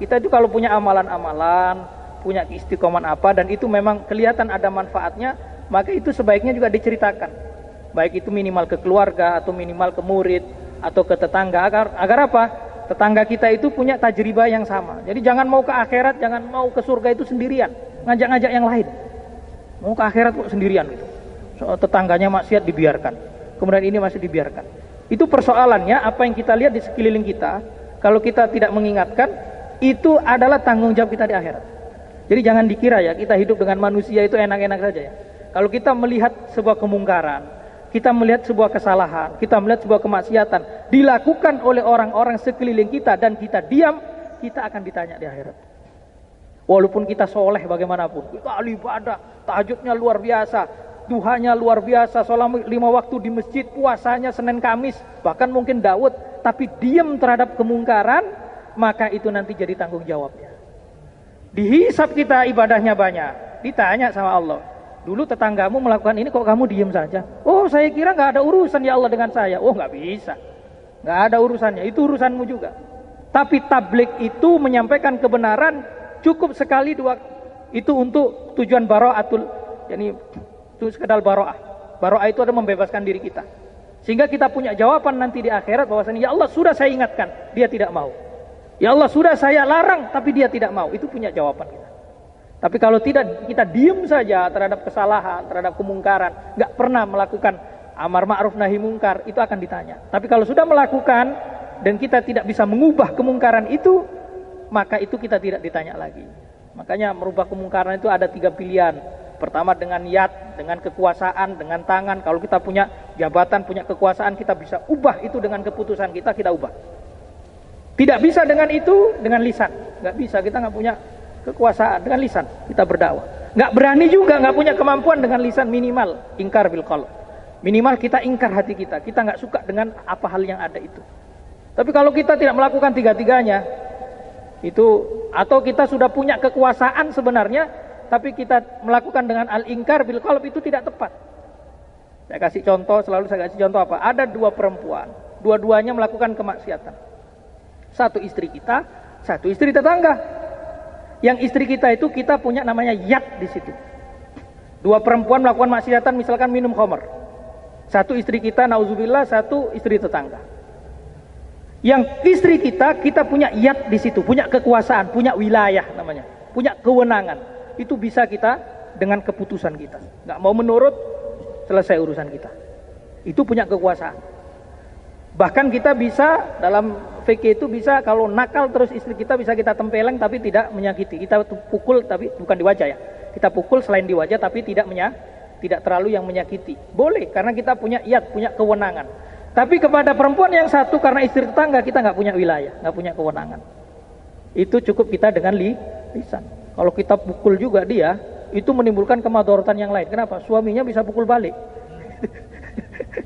Kita itu kalau punya amalan-amalan, punya istiqomah apa, dan itu memang kelihatan ada manfaatnya, maka itu sebaiknya juga diceritakan. Baik itu minimal ke keluarga, atau minimal ke murid, atau ke tetangga, agar apa? Tetangga kita itu punya tajribah yang sama. Jadi jangan mau ke akhirat, jangan mau ke surga itu sendirian, ngajak-ngajak yang lain. Mau ke akhirat kok sendirian gitu. So, tetangganya maksiat dibiarkan, kemudian ini masih dibiarkan. Itu persoalannya, apa yang kita lihat di sekeliling kita, kalau kita tidak mengingatkan, itu adalah tanggung jawab kita di akhirat. Jadi jangan dikira ya kita hidup dengan manusia itu enak-enak saja ya. Kalau kita melihat sebuah kemungkaran, kita melihat sebuah kesalahan, kita melihat sebuah kemaksiatan dilakukan oleh orang-orang sekeliling kita dan kita diam, kita akan ditanya di akhirat. Walaupun kita soleh bagaimanapun, kita ahli ibadah, tahajudnya luar biasa, duhanya luar biasa, sholat 5 waktu di masjid, puasanya Senin Kamis, bahkan mungkin Daud, tapi diam terhadap kemungkaran, maka itu nanti jadi tanggung jawabnya. Dihisab kita ibadahnya banyak, ditanya sama Allah, dulu tetanggamu melakukan ini kok kamu diam saja? Oh saya kira gak ada urusan ya Allah dengan saya. Oh gak bisa, gak ada urusannya, itu urusanmu juga. Tapi tablik itu menyampaikan kebenaran cukup sekali dua, itu untuk tujuan bara'atul, yani itu sekedar bara'ah. Bara'ah itu ada membebaskan diri kita, sehingga kita punya jawaban nanti di akhirat bahwasanya ya Allah sudah saya ingatkan, dia tidak mau. Ya Allah sudah saya larang, tapi dia tidak mau. Itu punya jawaban kita. Tapi kalau tidak, kita diam saja terhadap kesalahan, terhadap kemungkaran, nggak pernah melakukan amar ma'ruf nahi mungkar, itu akan ditanya. Tapi kalau sudah melakukan dan kita tidak bisa mengubah kemungkaran itu, maka itu kita tidak ditanya lagi. Makanya merubah kemungkaran itu ada 3 pilihan. Pertama dengan yad, dengan kekuasaan, dengan tangan. Kalau kita punya jabatan, punya kekuasaan, kita bisa ubah itu dengan keputusan kita ubah. Tidak bisa dengan itu, dengan lisan. Nggak bisa, kita nggak punya kekuasaan. Dengan lisan kita berdakwah. Nggak berani juga, nggak punya kemampuan dengan lisan, minimal ingkar bil qalb. Minimal kita ingkar hati kita nggak suka dengan apa hal yang ada itu. Tapi kalau kita tidak melakukan 3-tiganya, itu, atau kita sudah punya kekuasaan sebenarnya, tapi kita melakukan dengan al-ingkar bil qalb, itu tidak tepat. Saya kasih contoh, selalu saya kasih contoh apa? Ada 2 perempuan, dua-duanya melakukan kemaksiatan. Satu istri kita, satu istri tetangga. Yang istri kita itu kita punya namanya yad di situ. 2 perempuan melakukan maksiatan, misalkan minum khamar. Satu istri kita, nauzubillah, satu istri tetangga. Yang istri kita punya yad di situ, punya kekuasaan, punya wilayah namanya, punya kewenangan. Itu bisa kita dengan keputusan kita. Nggak mau menurut, selesai urusan kita. Itu punya kekuasaan. Bahkan kita bisa dalam fikih itu bisa, kalau nakal terus istri kita bisa kita tempeleng tapi tidak menyakiti. Kita pukul tapi bukan di wajah ya. Kita pukul selain di wajah tapi tidak terlalu yang menyakiti. Boleh karena kita punya yad, punya kewenangan. Tapi kepada perempuan yang satu karena istri tetangga kita nggak punya wilayah, nggak punya kewenangan. Itu cukup kita dengan lisan. Kalau kita pukul juga dia, itu menimbulkan kemadharatan yang lain. Kenapa? Suaminya bisa pukul balik.